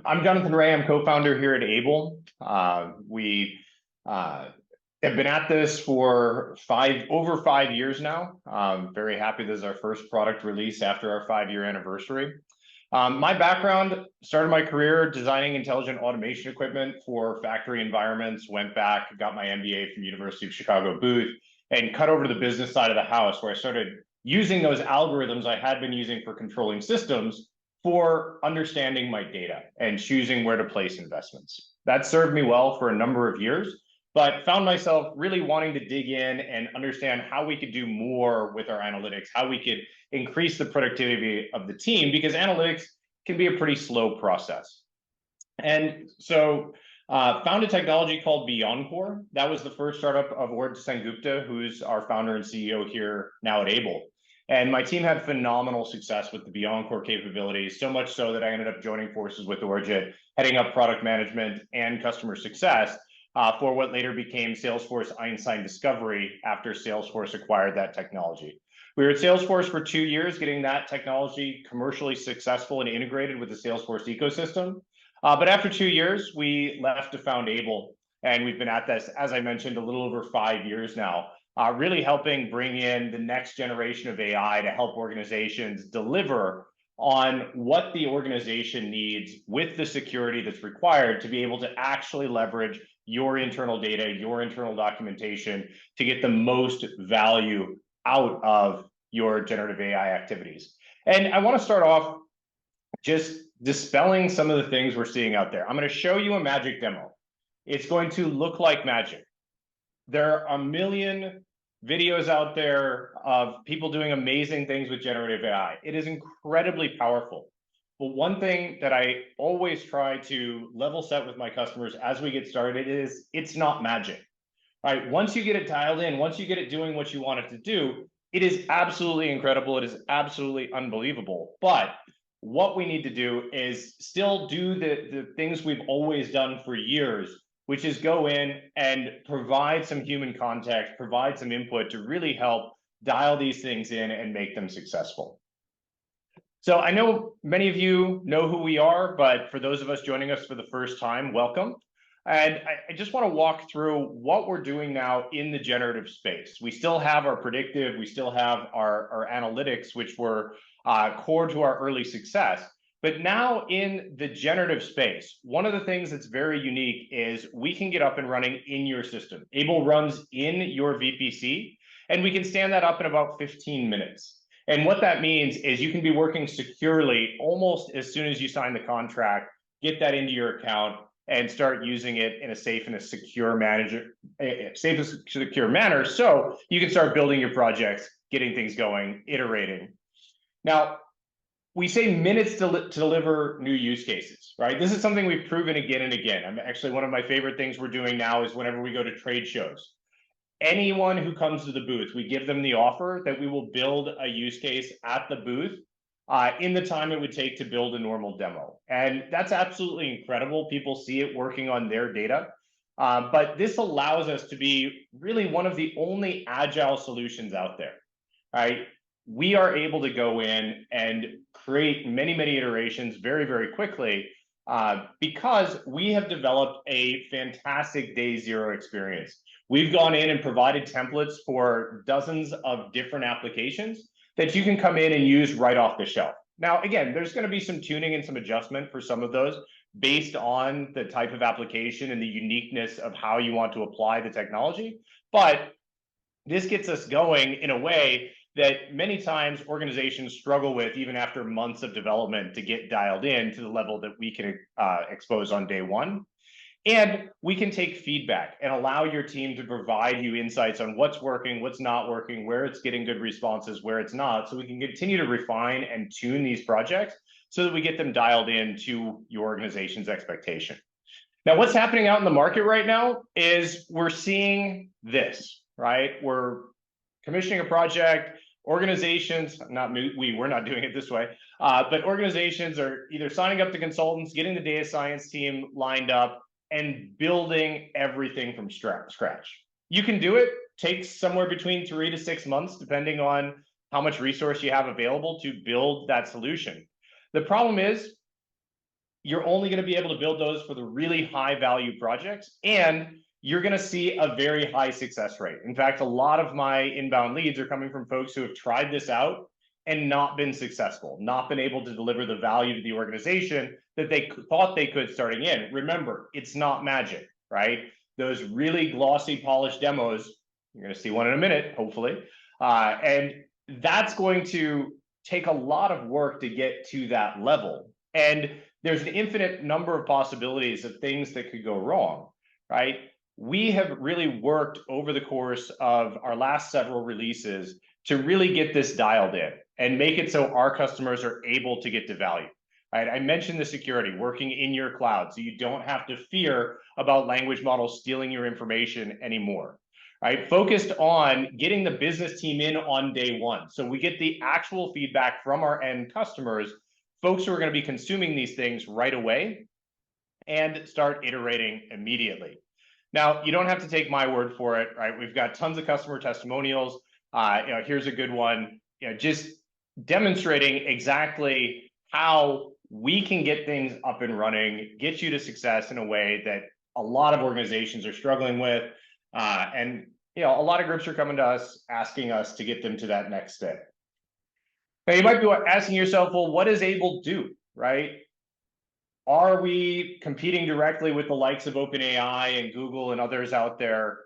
I'm Jonathan Ray. I'm co-founder here at Aible. We have been at this for over 5 years now. Very happy this is our first product release after our 5-year anniversary. My background started my career designing intelligent automation equipment for factory environments. Went back, got my MBA from University of Chicago Booth, and cut over to the business side of the house, where I started using those algorithms I had been using for controlling systems for understanding my data and choosing where to place investments. That served me well for a number of years, but found myself really wanting to dig in and understand how we could do more with our analytics, how we could increase the productivity of the team, because analytics can be a pretty slow process. And so found a technology called BeyondCore. That was the first startup of Orj Sengupta, who's our founder and CEO here now at Aible. And my team had phenomenal success with the BeyondCore capabilities, so much so that I ended up joining forces with Orj, heading up product management and customer success for what later became Salesforce Einstein Discovery after Salesforce acquired that technology. We were at Salesforce for 2 years, getting that technology commercially successful and integrated with the Salesforce ecosystem. But after 2 years, we left to found Aible, and we've been at this, as I mentioned, a little over 5 years now, really helping bring in the next generation of AI to help organizations deliver on what the organization needs with the security that's required to be able to actually leverage your internal data, your internal documentation to get the most value out of your generative AI activities. And I want to start off just dispelling some of the things we're seeing out there. I'm going to show you a magic demo. It's going to look like magic. There are a million videos out there of people doing amazing things with generative AI. It is incredibly powerful. But one thing that I always try to level set with my customers as we get started is it's not magic. Right? Once you get it dialed in, once you get it doing what you want it to do, it is absolutely incredible. It is absolutely unbelievable. But what we need to do is still do the things we've always done for years, which is go in and provide some human context, provide some input to really help dial these things in and make them successful. So I know many of you know who we are, but for those of us joining us for the first time, welcome. And I just want to walk through what we're doing now in the generative space. We still have our predictive, we still have our analytics, which were core to our early success. But now in the generative space, one of the things that's very unique is we can get up and running in your system. Aible runs in your VPC, and we can stand that up in about 15 minutes. And what that means is you can be working securely almost as soon as you sign the contract, get that into your account, and start using it in a safe and a secure manner, so you can start building your projects, getting things going, iterating. Now, we say minutes to deliver new use cases, right? This is something we've proven again and again. Actually, one of my favorite things we're doing now is whenever we go to trade shows, anyone who comes to the booth, we give them the offer that we will build a use case at the booth in the time it would take to build a normal demo. And that's absolutely incredible. People see it working on their data. But this allows us to be really one of the only agile solutions out there, right? We are able to go in and create many, many iterations very, very quickly because we have developed a fantastic day zero experience. We've gone in and provided templates for dozens of different applications that you can come in and use right off the shelf. Now, again, there's going to be some tuning and some adjustment for some of those based on the type of application and the uniqueness of how you want to apply the technology. But this gets us going in a way that many times organizations struggle with even after months of development to get dialed in to the level that we can expose on day one. And we can take feedback and allow your team to provide you insights on what's working, what's not working, where it's getting good responses, where it's not, so we can continue to refine and tune these projects so that we get them dialed in to your organization's expectation. Now, what's happening out in the market right now is we're seeing this, right? We're commissioning a project, organizations, we're not doing it this way, but organizations are either signing up to consultants, getting the data science team lined up, and building everything from scratch. You can do it, takes somewhere between 3 to 6 months, depending on how much resource you have available to build that solution. The problem is you're only going to be able to build those for the really high value projects, and you're going to see a very high success rate. In fact, a lot of my inbound leads are coming from folks who have tried this out and not been successful, not been able to deliver the value to the organization that they thought they could starting in. Remember, it's not magic, right? Those really glossy, polished demos, you're going to see one in a minute, hopefully. And that's going to take a lot of work to get to that level. And there's an infinite number of possibilities of things that could go wrong, right? We have really worked over the course of our last several releases to really get this dialed in and make it so our customers are able to get to value. Right? I mentioned the security, working in your cloud, so you don't have to fear about language models stealing your information anymore. Right? Focused on getting the business team in on day one. So we get the actual feedback from our end customers, folks who are going to be consuming these things right away, and start iterating immediately. Now, you don't have to take my word for it, right? We've got tons of customer testimonials. Here's a good one, just demonstrating exactly how we can get things up and running, get you to success in a way that a lot of organizations are struggling with. And a lot of groups are coming to us, asking us to get them to that next step. Now, you might be asking yourself, well, what does Aible do, right? Are we competing directly with the likes of OpenAI and Google and others out there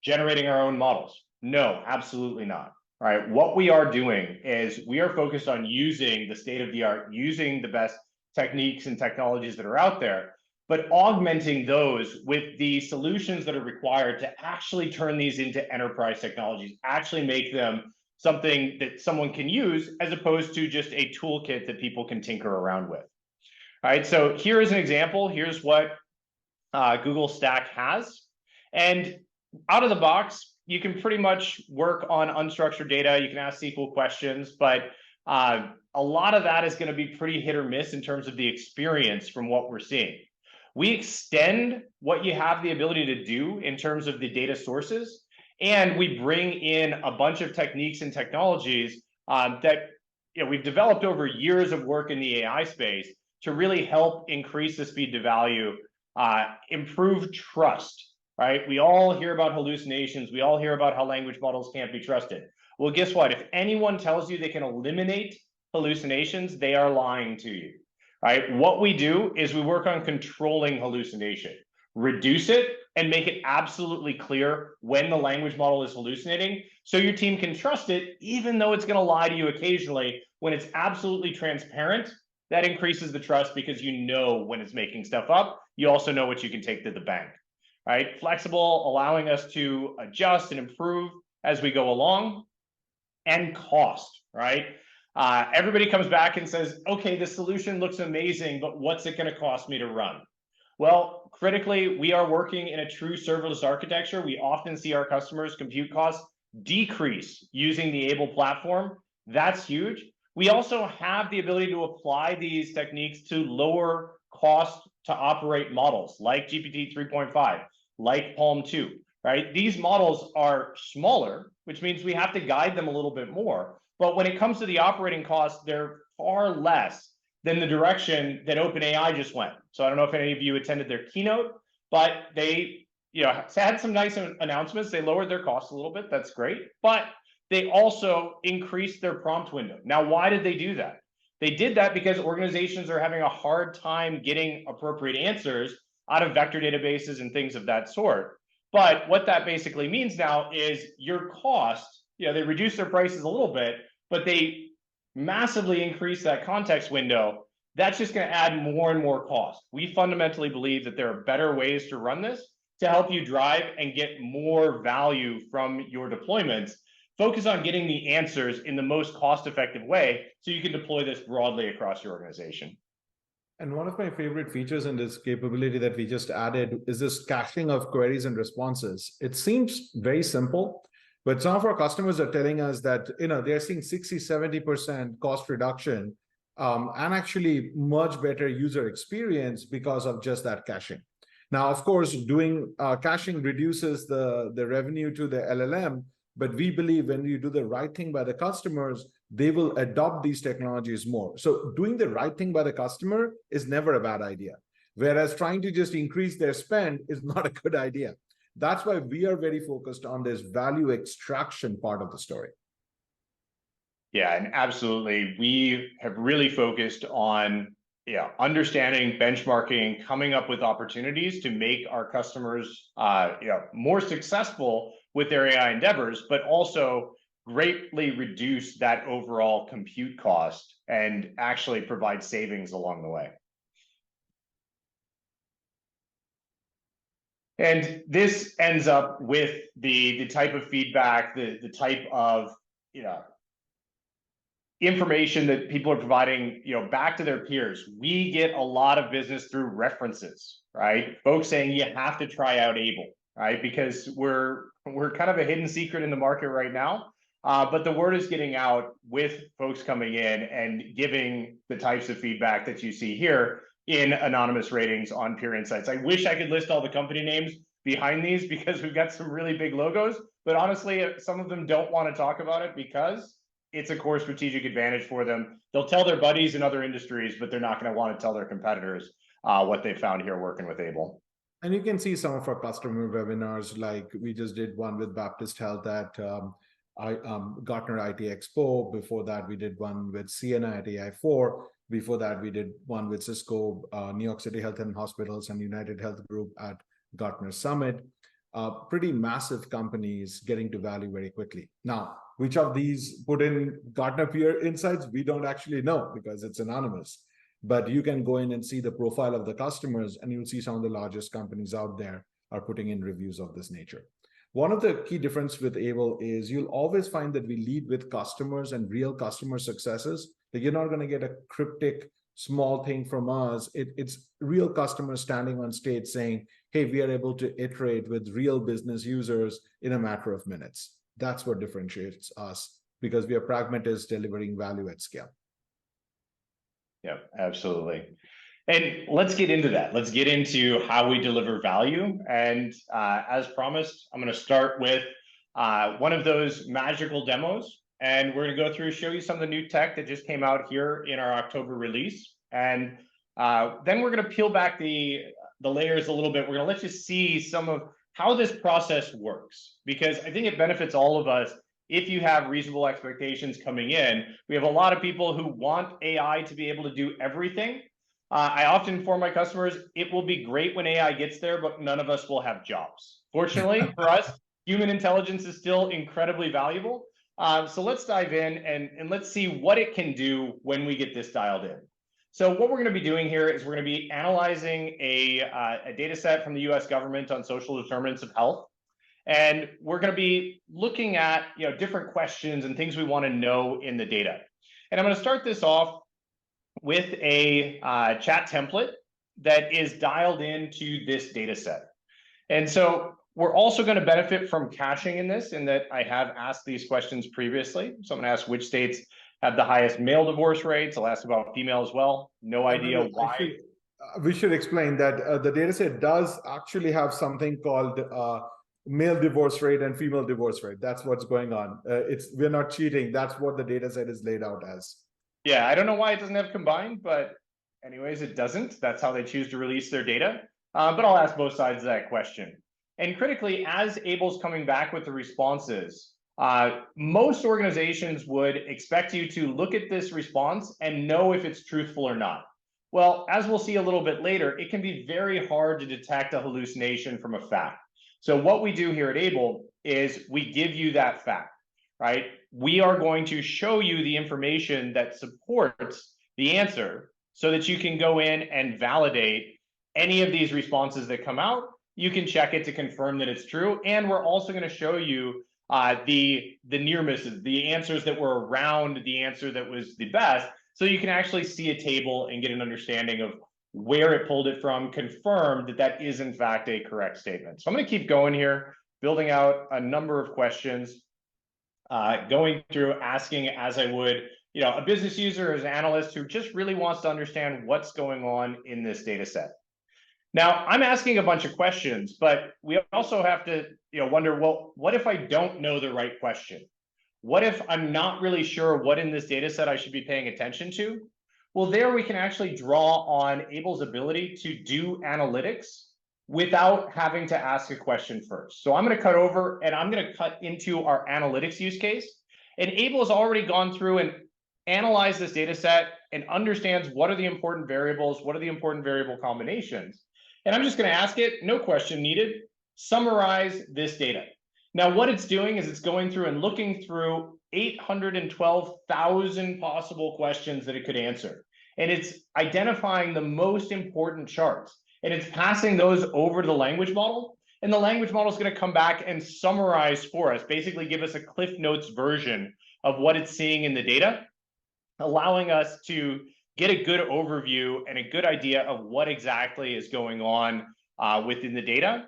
generating our own models? No, absolutely not. All right, what we are doing is we are focused on using the state of the art, using the best techniques and technologies that are out there, but augmenting those with the solutions that are required to actually turn these into enterprise technologies, actually make them something that someone can use as opposed to just a toolkit that people can tinker around with. All right, so here is an example. Here's what Google Stack has. And out of the box, you can pretty much work on unstructured data. You can ask SQL questions, but a lot of that is going to be pretty hit or miss in terms of the experience from what we're seeing. We extend what you have the ability to do in terms of the data sources, and we bring in a bunch of techniques and technologies that we've developed over years of work in the AI space to really help increase the speed to value, improve trust. Right? We all hear about hallucinations. We all hear about how language models can't be trusted. Well, guess what? If anyone tells you they can eliminate hallucinations, they are lying to you. Right? What we do is we work on controlling hallucination, reduce it, and make it absolutely clear when the language model is hallucinating so your team can trust it, even though it's going to lie to you occasionally. When it's absolutely transparent, that increases the trust because you know when it's making stuff up. You also know what you can take to the bank. Right? Flexible, allowing us to adjust and improve as we go along, and cost, right? Everybody comes back and says, okay, the solution looks amazing, but what's it going to cost me to run? Well, critically, we are working in a true serverless architecture. We often see our customers' compute costs decrease using the Aible platform. That's huge. We also have the ability to apply these techniques to lower cost to operate models like GPT 3.5, like Palm 2, right? These models are smaller, which means we have to guide them a little bit more. But when it comes to the operating costs, they're far less than the direction that OpenAI just went. So I don't know if any of you attended their keynote, but they had some nice announcements. They lowered their costs a little bit. That's great. But they also increased their prompt window. Now, why did they do that? They did that because organizations are having a hard time getting appropriate answers out of vector databases and things of that sort. But what that basically means now is your cost, they reduce their prices a little bit, but they massively increase that context window. That's just going to add more and more cost. We fundamentally believe that there are better ways to run this to help you drive and get more value from your deployments. Focus on getting the answers in the most cost-effective way so you can deploy this broadly across your organization. And one of my favorite features in this capability that we just added is this caching of queries and responses. It seems very simple, but some of our customers are telling us that they're seeing 60-70% cost reduction and actually much better user experience because of just that caching. Now, of course, doing caching reduces the revenue to the LLM, but we believe when you do the right thing by the customers, they will adopt these technologies more. So doing the right thing by the customer is never a bad idea. Whereas trying to just increase their spend is not a good idea. That's why we are very focused on this value extraction part of the story. Yeah, and absolutely. We have really focused on understanding, benchmarking, coming up with opportunities to make our customers more successful with their AI endeavors, but also greatly reduce that overall compute cost and actually provide savings along the way. And this ends up with the type of feedback, the type of information that people are providing back to their peers. We get a lot of business through references, right? Folks saying you have to try out Aible, right? Because we're kind of a hidden secret in the market right now. But the word is getting out with folks coming in and giving the types of feedback that you see here in anonymous ratings on Peer Insights. I wish I could list all the company names behind these because we've got some really big logos, but honestly, some of them don't want to talk about it because it's a core strategic advantage for them. They'll tell their buddies in other industries, but they're not going to want to tell their competitors what they found here working with Aible. And you can see some of our customer webinars, like we just did one with Baptist Health at Gartner IT Expo. Before that, we did one with CNI at AI4. Before that, we did one with Cisco, New York City Health+Hospitals, and United Health Group at Gartner Summit. Pretty massive companies getting to value very quickly. Now, which of these put in Gartner Peer Insights, we don't actually know because it's anonymous. But you can go in and see the profile of the customers, and you'll see some of the largest companies out there are putting in reviews of this nature. One of the key differences with Aible is you'll always find that we lead with customers and real customer successes. Like, you're not going to get a cryptic small thing from us. It's real customers standing on stage saying, hey, we are able to iterate with real business users in a matter of minutes. That's what differentiates us, because we are pragmatists delivering value at scale. Yeah, absolutely. And let's get into that. Let's get into how we deliver value. And as promised, I'm going to start with one of those magical demos. And we're going to go through, show you some of the new tech that just came out here in our October release. And then we're going to peel back the layers a little bit. We're going to let you see some of how this process works, because I think it benefits all of us if you have reasonable expectations coming in. We have a lot of people who want AI to be able to do everything. I often inform my customers, it will be great when AI gets there, but none of us will have jobs. Fortunately for us, human intelligence is still incredibly valuable. So let's dive in and let's see what it can do when we get this dialed in. So what we're going to be doing here is we're going to be analyzing a data set from the US government on social determinants of health. And we're going to be looking at different questions and things we want to know in the data. And I'm going to start this off with a chat template that is dialed into this data set. And so we're also going to benefit from caching in this, in that I have asked these questions previously. So I'm going to ask which states have the highest male divorce rates. I'll ask about female as well. No idea why. We should explain that the data set does actually have something called male divorce rate and female divorce rate. That's what's going on. We're not cheating. That's what the data set is laid out as. Yeah, I don't know why it doesn't have combined, but anyways, it doesn't. That's how they choose to release their data. But I'll ask both sides of that question. And critically, as Aible's coming back with the responses, most organizations would expect you to look at this response and know if it's truthful or not. Well, as we'll see a little bit later, it can be very hard to detect a hallucination from a fact. So what we do here at Aible is we give you that fact, right? We are going to show you the information that supports the answer so that you can go in and validate any of these responses that come out. You can check it to confirm that it's true. And we're also going to show you the near misses, the answers that were around the answer that was the best. So you can actually see a table and get an understanding of where it pulled it from, confirm that that is in fact a correct statement. So I'm going to keep going here, building out a number of questions, going through, asking as I would, a business user or an analyst who just really wants to understand what's going on in this data set. Now, I'm asking a bunch of questions, but we also have to wonder, well, what if I don't know the right question? What if I'm not really sure what in this data set I should be paying attention to? Well, there we can actually draw on Aible's ability to do analytics without having to ask a question first. So I'm going to cut over and I'm going to cut into our analytics use case. And Aible has already gone through and analyzed this data set and understands what are the important variables, what are the important variable combinations. And I'm just going to ask it, no question needed, summarize this data. Now, what it's doing is it's going through and looking through 812,000 possible questions that it could answer. And it's identifying the most important charts. And it's passing those over to the language model. And the language model is going to come back and summarize for us, basically give us a Cliff Notes version of what it's seeing in the data, allowing us to get a good overview and a good idea of what exactly is going on within the data.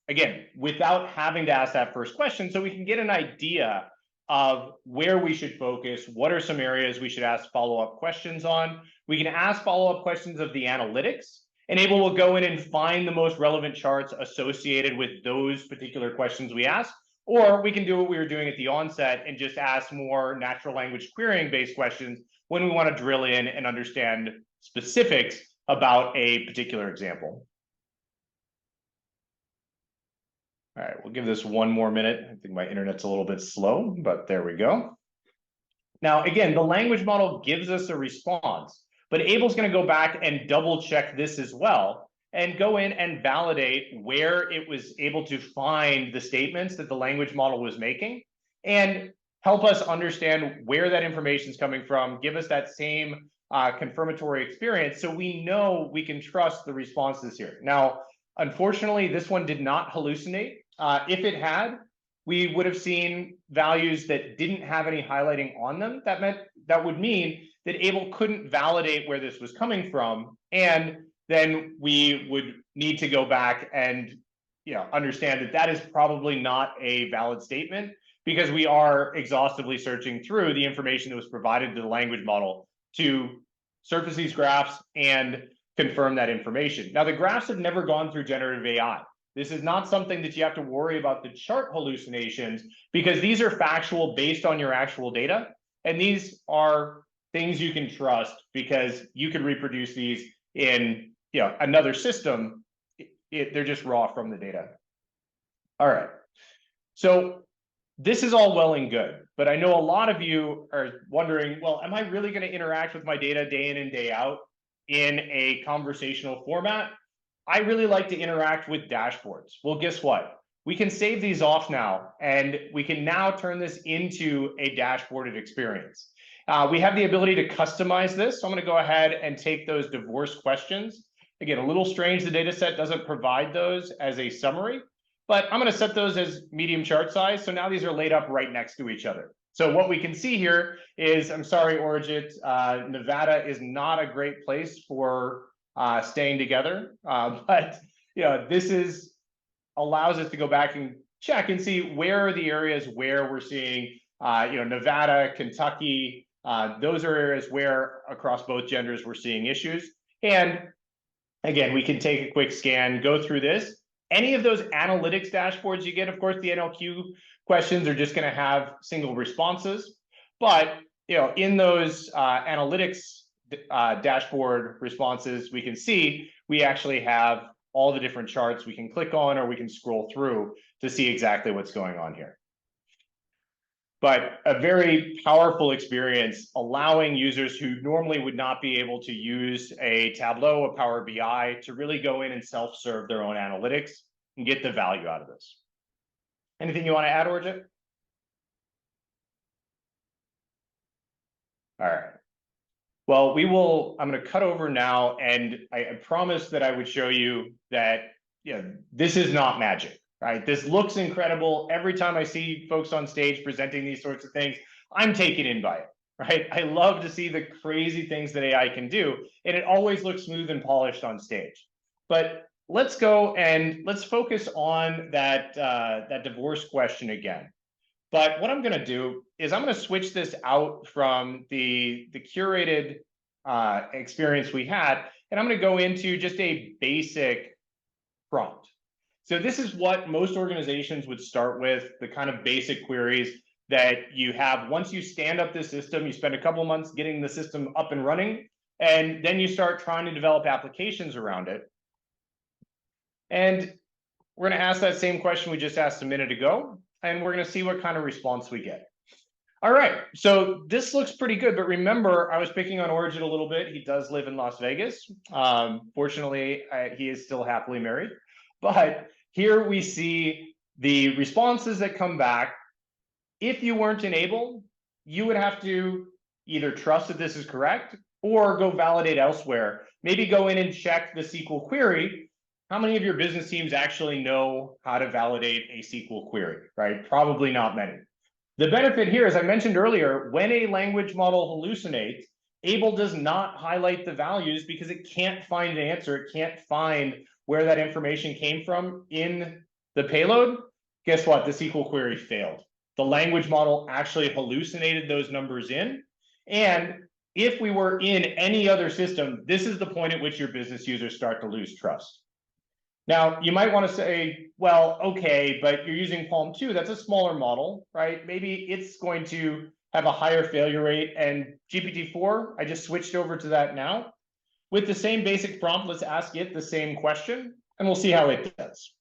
Again, without having to ask that first question, so we can get an idea of where we should focus, what are some areas we should ask follow-up questions on. We can ask follow-up questions of the analytics, and Aible will go in and find the most relevant charts associated with those particular questions we ask. Or we can do what we were doing at the onset and just ask more natural language querying-based questions when we want to drill in and understand specifics about a particular example. All right, we'll give this one more minute. I think my internet's a little bit slow, but there we go. Now, again, the language model gives us a response, but Aible's going to go back and double check this as well and go in and validate where it was able to find the statements that the language model was making and help us understand where that information is coming from, give us that same confirmatory experience so we know we can trust the responses here. Now, unfortunately, this one did not hallucinate. If it had, we would have seen values that didn't have any highlighting on them. That would mean that Aible couldn't validate where this was coming from, and then we would need to go back and understand that that is probably not a valid statement because we are exhaustively searching through the information that was provided to the language model to surface these graphs and confirm that information. Now, the graphs have never gone through generative AI. This is not something that you have to worry about the chart hallucinations because these are factual based on your actual data. And these are things you can trust because you can reproduce these in another system. They're just raw from the data. All right. So this is all well and good, but I know a lot of you are wondering, well, am I really going to interact with my data day in and day out in a conversational format? I really like to interact with dashboards. Well, guess what? We can save these off now, and we can now turn this into a dashboarded experience. We have the ability to customize this. So I'm going to go ahead and take those divorce questions. Again, a little strange, the data set doesn't provide those as a summary, but I'm going to set those as medium chart size. So now these are laid up right next to each other. So what we can see here is, I'm sorry, Origit, Nevada is not a great place for staying together. But this allows us to go back and check and see where are the areas where we're seeing, Nevada, Kentucky, those are areas where across both genders we're seeing issues. And again, we can take a quick scan, go through this. Any of those analytics dashboards you get, of course, the NLQ questions are just going to have single responses. But in those analytics dashboard responses, we can see we actually have all the different charts we can click on, or we can scroll through to see exactly what's going on here. But a very powerful experience, allowing users who normally would not be able to use a Tableau, a Power BI, to really go in and self-serve their own analytics and get the value out of this. Anything you want to add, Orjit? All right. Well, I'm going to cut over now, and I promised that I would show you that this is not magic. Right? This looks incredible. Every time I see folks on stage presenting these sorts of things, I'm taken in by it, right? I love to see the crazy things that AI can do, and it always looks smooth and polished on stage. But let's go and let's focus on that divorce question again. But what I'm going to do is I'm going to switch this out from the curated experience we had, and I'm going to go into just a basic prompt. So this is what most organizations would start with, the kind of basic queries. that you have. Once you stand up this system, you spend a couple months getting the system up and running, and then you start trying to develop applications around it. And we're going to ask that same question we just asked a minute ago, and we're going to see what kind of response we get. All right, so this looks pretty good, but remember, I was picking on Origin a little bit. He does live in Las Vegas. Fortunately, he is still happily married. But here we see the responses that come back. If you weren't in Aible, you would have to either trust that this is correct or go validate elsewhere. Maybe go in and check the SQL query. How many of your business teams actually know how to validate a SQL query, right? Probably not many. The benefit here, as I mentioned earlier, when a language model hallucinates, Aible does not highlight the values because it can't find an answer. It can't find where that information came from in the payload. Guess what? The SQL query failed. The language model actually hallucinated those numbers in. And if we were in any other system, this is the point at which your business users start to lose trust. Now, you might want to say, well, okay, but you're using Palm 2, that's a smaller model, right? Maybe it's going to have a higher failure rate. And GPT-4, I just switched over to that now. With the same basic prompt, let's ask it the same question, and we'll see how it does.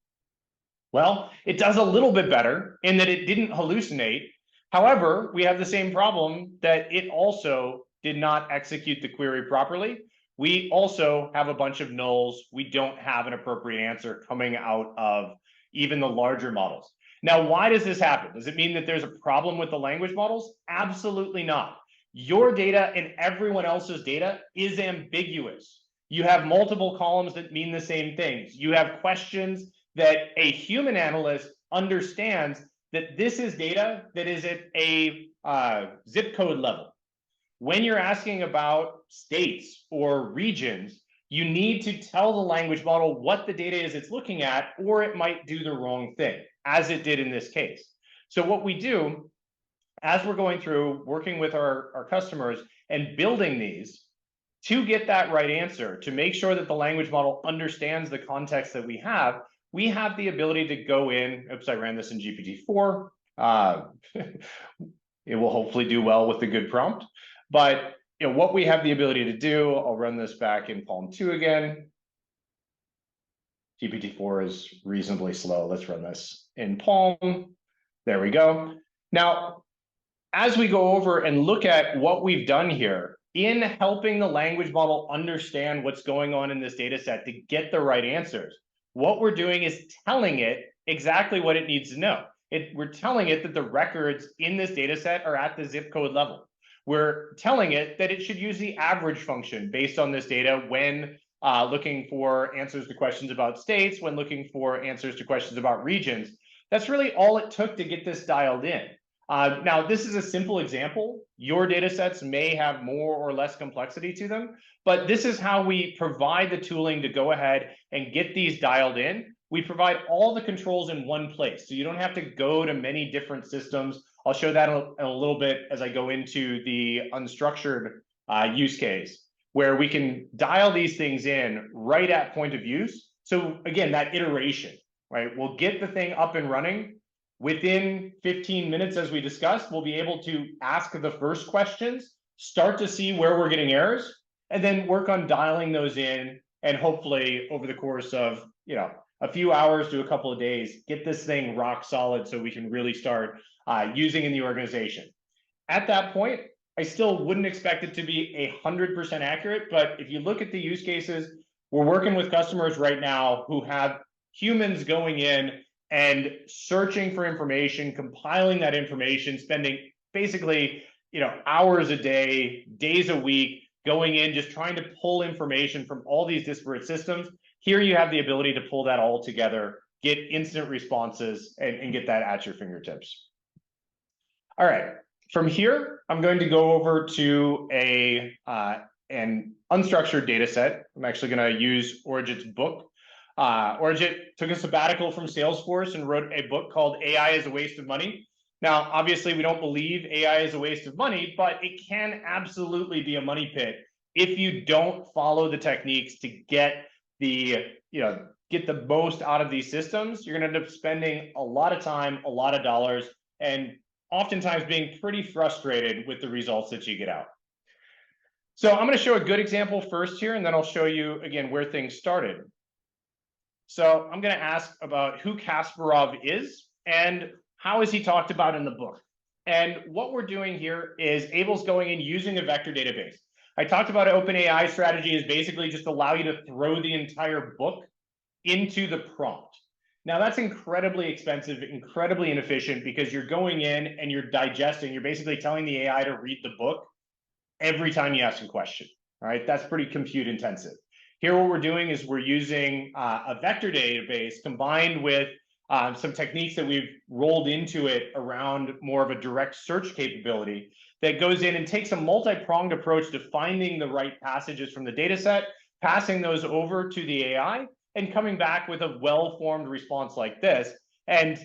Well, it does a little bit better in that it didn't hallucinate. However, we have the same problem that it also did not execute the query properly. We also have a bunch of nulls. We don't have an appropriate answer coming out of even the larger models. Now, why does this happen? Does it mean that there's a problem with the language models? Absolutely not. Your data and everyone else's data is ambiguous. You have multiple columns that mean the same things. You have questions that a human analyst understands that this is data that is at a zip code level. When you're asking about states or regions, you need to tell the language model what the data is it's looking at, or it might do the wrong thing, as it did in this case. So what we do, as we're going through working with our customers and building these, to get that right answer, to make sure that the language model understands the context that we have the ability to go in. Oops, I ran this in GPT-4. It will hopefully do well with the good prompt. But what we have the ability to do, I'll run this back in Palm 2 again. GPT-4 is reasonably slow. Let's run this in Palm. There we go. Now, as we go over and look at what we've done here in helping the language model understand what's going on in this data set to get the right answers, what we're doing is telling it exactly what it needs to know. We're telling it that the records in this data set are at the zip code level. We're telling it that it should use the average function based on this data when looking for answers to questions about states, when looking for answers to questions about regions. That's really all it took to get this dialed in. Now, this is a simple example. Your data sets may have more or less complexity to them, but this is how we provide the tooling to go ahead and get these dialed in. We provide all the controls in one place, so you don't have to go to many different systems. I'll show that in a little bit as I go into the unstructured use case, where we can dial these things in right at point of use. So again, that iteration, right? We'll get the thing up and running. Within 15 minutes, as we discussed, we'll be able to ask the first questions, start to see where we're getting errors, and then work on dialing those in, and hopefully over the course of a few hours to a couple of days, get this thing rock solid so we can really start using in the organization. At that point, I still wouldn't expect it to be 100% accurate, but if you look at the use cases, we're working with customers right now who have humans going in and searching for information, compiling that information, spending basically hours a day, days a week, going in, just trying to pull information from all these disparate systems. Here you have the ability to pull that all together, get instant responses, and get that at your fingertips. All right, from here, I'm going to go over to an unstructured data set. I'm actually going to use Orijit's book. Orijit took a sabbatical from Salesforce and wrote a book called AI is a Waste of Money. Now, obviously, we don't believe AI is a waste of money, but it can absolutely be a money pit if you don't follow the techniques to get the most out of these systems. You're going to end up spending a lot of time, a lot of dollars, and oftentimes being pretty frustrated with the results that you get out. So I'm going to show a good example first here, and then I'll show you again where things started. So I'm going to ask about who Kasparov is and how is he talked about in the book. And what we're doing here is Aible's going in using a vector database. I talked about OpenAI strategy is basically just allow you to throw the entire book into the prompt. Now that's incredibly expensive, incredibly inefficient, because you're going in and you're digesting, you're basically telling the AI to read the book every time you ask a question. All right, that's pretty compute intensive. Here, what we're doing is we're using a vector database combined with some techniques that we've rolled into it around more of a direct search capability that goes in and takes a multi-pronged approach to finding the right passages from the data set, passing those over to the AI, and coming back with a well-formed response like this. And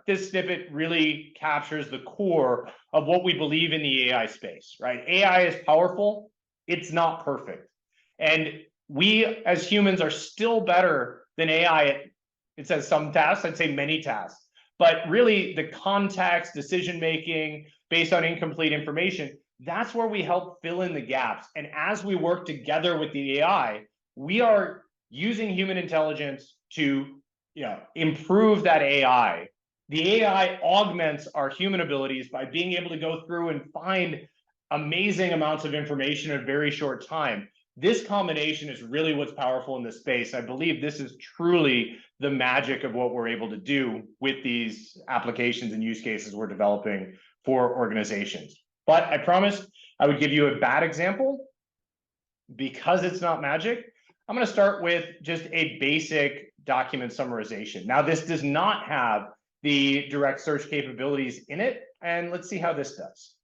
this snippet really captures the core of what we believe in the AI space, right? AI is powerful. It's not perfect. And we as humans are still better than AI at, it says some tasks, I'd say many tasks. But really the context, decision-making based on incomplete information, that's where we help fill in the gaps. And as we work together with the AI, we are using human intelligence to improve that AI. The AI augments our human abilities by being able to go through and find amazing amounts of information in a very short time. This combination is really what's powerful in this space. I believe this is truly the magic of what we're able to do with these applications and use cases we're developing for organizations. But I promised I would give you a bad example. Because it's not magic, I'm going to start with just a basic document summarization. Now, this does not have the direct search capabilities in it, and let's see how this does.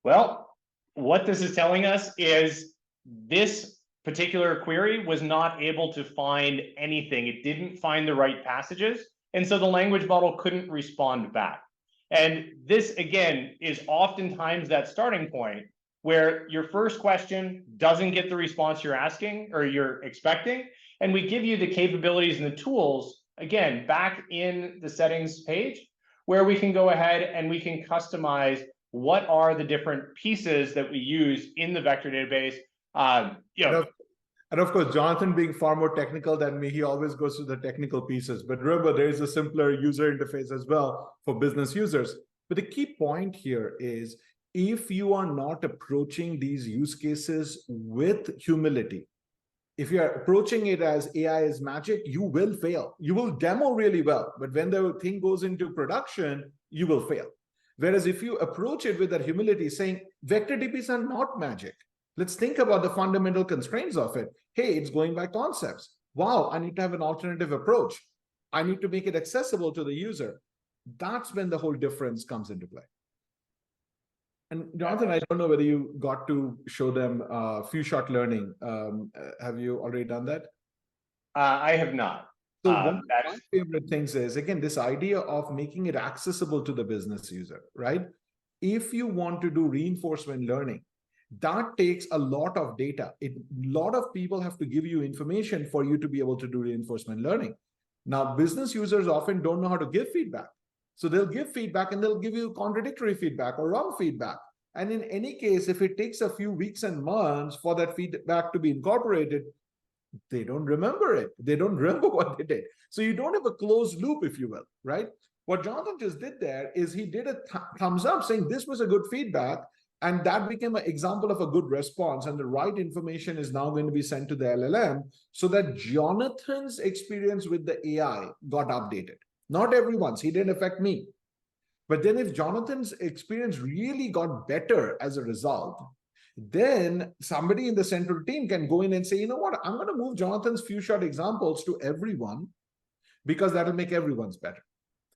Well, what this is telling us is this particular query was not able to find anything. It didn't find the right passages, and so the language model couldn't respond back. And this, again, is oftentimes that starting point where your first question doesn't get the response you're asking or you're expecting, and we give you the capabilities and the tools, again, back in the settings page, where we can go ahead and we can customize what are the different pieces that we use in the vector database. And of course, Jonathan being far more technical than me, he always goes to the technical pieces. But remember, there is a simpler user interface as well for business users. But the key point here is, if you are not approaching these use cases with humility, if you're approaching it as AI is magic, you will fail. You will demo really well, but when the thing goes into production, you will fail. Whereas if you approach it with that humility, saying vector DBs are not magic. Let's think about the fundamental constraints of it. Hey, it's going by concepts. Wow, I need to have an alternative approach. I need to make it accessible to the user. That's when the whole difference comes into play. And Jonathan, I don't know whether you got to show them few-shot learning. Have you already done that? I have not. So one of my favorite things is, again, this idea of making it accessible to the business user, right? If you want to do reinforcement learning, that takes a lot of data. A lot of people have to give you information for you to be able to do reinforcement learning. Now, business users often don't know how to give feedback. So they'll give feedback and they'll give you contradictory feedback or wrong feedback. And in any case, if it takes a few weeks and months for that feedback to be incorporated, they don't remember it. They don't remember what they did. So you don't have a closed loop, if you will, right? What Jonathan just did there is he did a thumbs up saying this was a good feedback. And that became an example of a good response. And the right information is now going to be sent to the LLM so that Jonathan's experience with the AI got updated. Not everyone's. He didn't affect me. But then if Jonathan's experience really got better as a result, then somebody in the central team can go in and say, you know what, I'm going to move Jonathan's few-shot examples to everyone because that'll make everyone's better.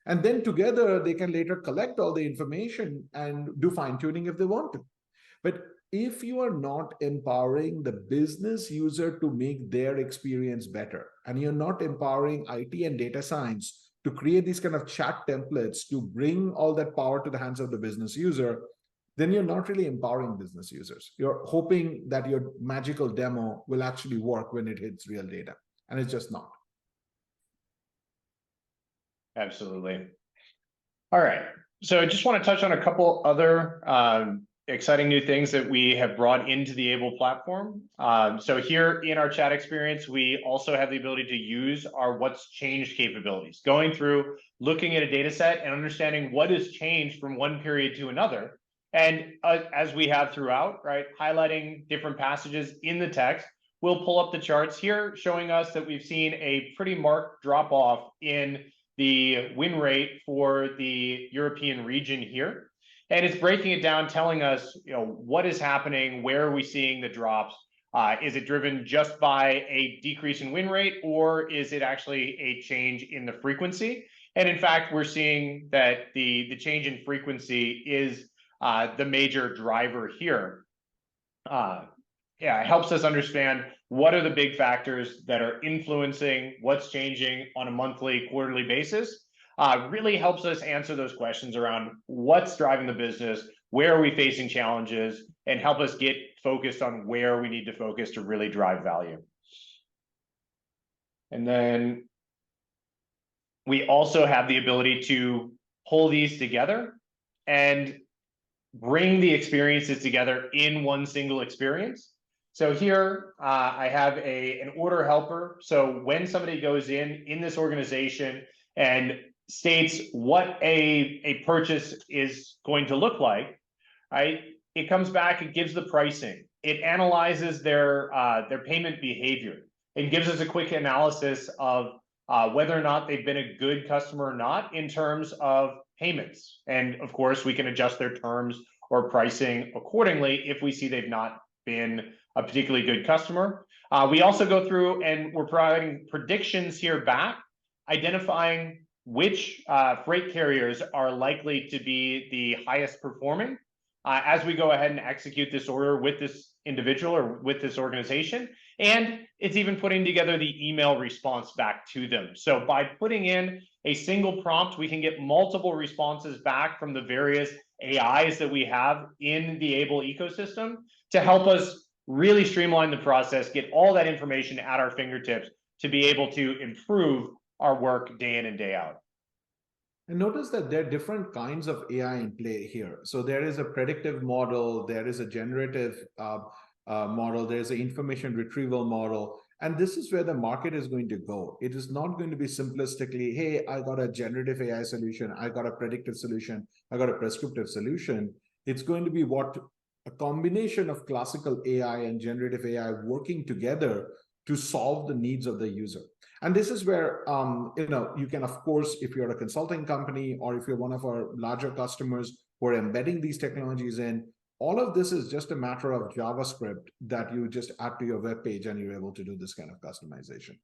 And then together, they can later collect all the information and do fine-tuning if they want to. But if you are not empowering the business user to make their experience better, and you're not empowering IT and data science to create these kind of chat templates to bring all that power to the hands of the business user, then you're not really empowering business users. You're hoping that your magical demo will actually work when it hits real data, and it's just not. Absolutely. All right. So I just want to touch on a couple other exciting new things that we have brought into the Aible platform. So here in our chat experience, we also have the ability to use our what's changed capabilities, going through, looking at a data set and understanding what has changed from one period to another. And as we have throughout, right, highlighting different passages in the text, we'll pull up the charts here showing us that we've seen a pretty marked drop off in the win rate for the European region here. And it's breaking it down, telling us, what is happening, where are we seeing the drops? Is it driven just by a decrease in win rate, or is it actually a change in the frequency? And in fact, we're seeing that the change in frequency is the major driver here. It helps us understand what are the big factors that are influencing what's changing on a monthly, quarterly basis. Really helps us answer those questions around what's driving the business, where are we facing challenges, and help us get focused on where we need to focus to really drive value. And then we also have the ability to pull these together and bring the experiences together in one single experience. So here I have an order helper. So when somebody goes in this organization and states what a purchase is going to look like, right? It comes back, it gives the pricing, it analyzes their payment behavior, it gives us a quick analysis of whether or not they've been a good customer or not in terms of payments. And of course, we can adjust their terms or pricing accordingly if we see they've not been a particularly good customer. We also go through and we're providing predictions here back, identifying which freight carriers are likely to be the highest performing as we go ahead and execute this order with this individual or with this organization. And it's even putting together the email response back to them. So by putting in a single prompt, we can get multiple responses back from the various AIs that we have in the Aible ecosystem to help us really streamline the process, get all that information at our fingertips to be able to improve our work day in and day out. And notice that there are different kinds of AI in play here. So there is a predictive model, there is a generative model, there's an information retrieval model. And this is where the market is going to go. It is not going to be simplistically, hey, I got a generative AI solution, I got a predictive solution, I got a prescriptive solution. It's going to be what a combination of classical AI and generative AI working together to solve the needs of the user. And this is where, you can, of course, if you're a consulting company or if you're one of our larger customers who are embedding these technologies in, all of this is just a matter of JavaScript that you just add to your web page and you're able to do this kind of customization.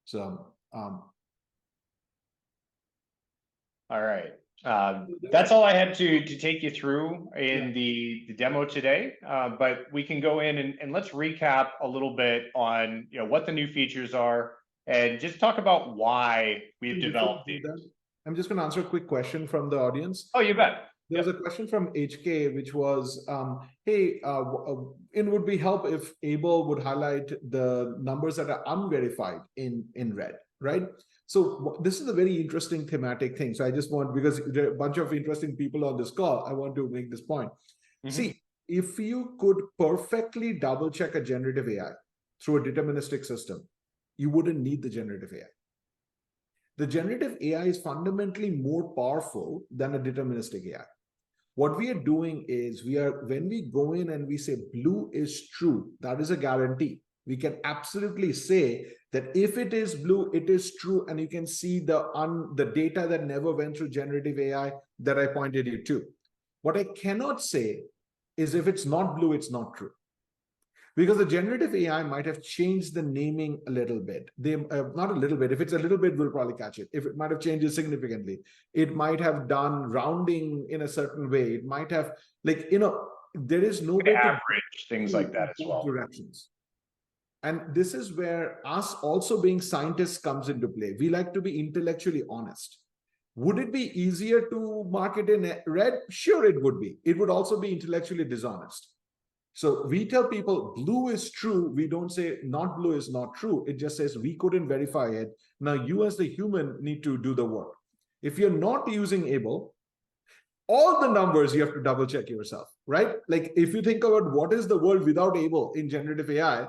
So, all right. That's all I had to take you through in the demo today. But we can go in and let's recap a little bit on what the new features are and just talk about why we've developed these. I'm just going to answer a quick question from the audience. Oh, you bet. There was a question from HK, which was, hey, it would be help if Aible would highlight the numbers that are unverified in red, right? So this is a very interesting thematic thing. So I just want, because there are a bunch of interesting people on this call, I want to make this point. See, if you could perfectly double check a generative AI through a deterministic system, you wouldn't need the generative AI. The generative AI is fundamentally more powerful than a deterministic AI. What we are doing is when we go in and we say blue is true, that is a guarantee. We can absolutely say that if it is blue, it is true. And you can see the data that never went through generative AI that I pointed you to. What I cannot say is if it's not blue, it's not true. Because the generative AI might have changed the naming a little bit. Not a little bit. If it's a little bit, we'll probably catch it. If it might have changed it significantly, it might have done rounding in a certain way. It might have, there is no way average things like that as well. Directions. And this is where us also being scientists comes into play. We like to be intellectually honest. Would it be easier to market in red? Sure, it would be. It would also be intellectually dishonest. So we tell people blue is true. We don't say not blue is not true. It just says we couldn't verify it. Now you as the human need to do the work. If you're not using Aible, all the numbers you have to double check yourself, right? Like if you think about what is the world without Aible in generative AI,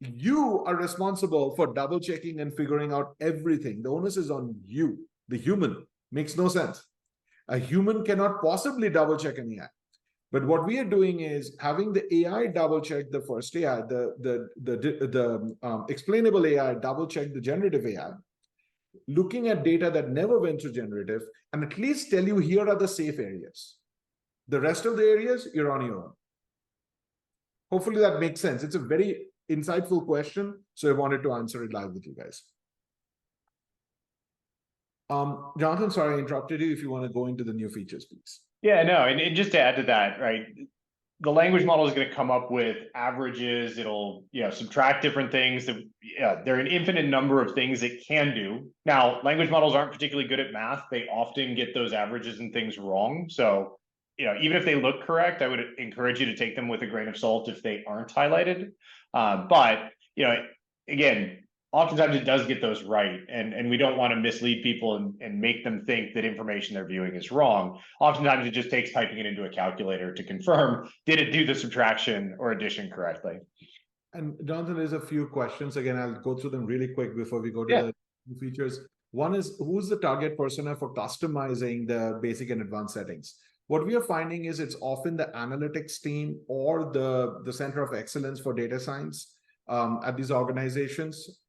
you are responsible for double checking and figuring out everything. The onus is on you, the human. Makes no sense. A human cannot possibly double check an AI. But what we are doing is having the AI double check the first AI, the explainable AI double check the generative AI, looking at data that never went to generative, and at least tell you here are the safe areas. The rest of the areas, you're on your own. Hopefully that makes sense. It's a very insightful question, so I wanted to answer it live with you guys. Jonathan, sorry I interrupted you. If you want to go into the new features, please. Yeah, no, and just to add to that, right? The language model is going to come up with averages. It'll, subtract different things. That, there are an infinite number of things it can do. Now, language models aren't particularly good at math. They often get those averages and things wrong. So, even if they look correct, I would encourage you to take them with a grain of salt if they aren't highlighted. But, again, oftentimes it does get those right, and we don't want to mislead people and make them think that information they're viewing is wrong. Oftentimes it just takes typing it into a calculator to confirm, did it do the subtraction or addition correctly? And Jonathan, there's a few questions. Again, I'll go through them really quick before we go to the new features. One is, who's the target persona for customizing the basic and advanced settings? What we are finding is it's often the analytics team or the center of excellence for data science at these organizations.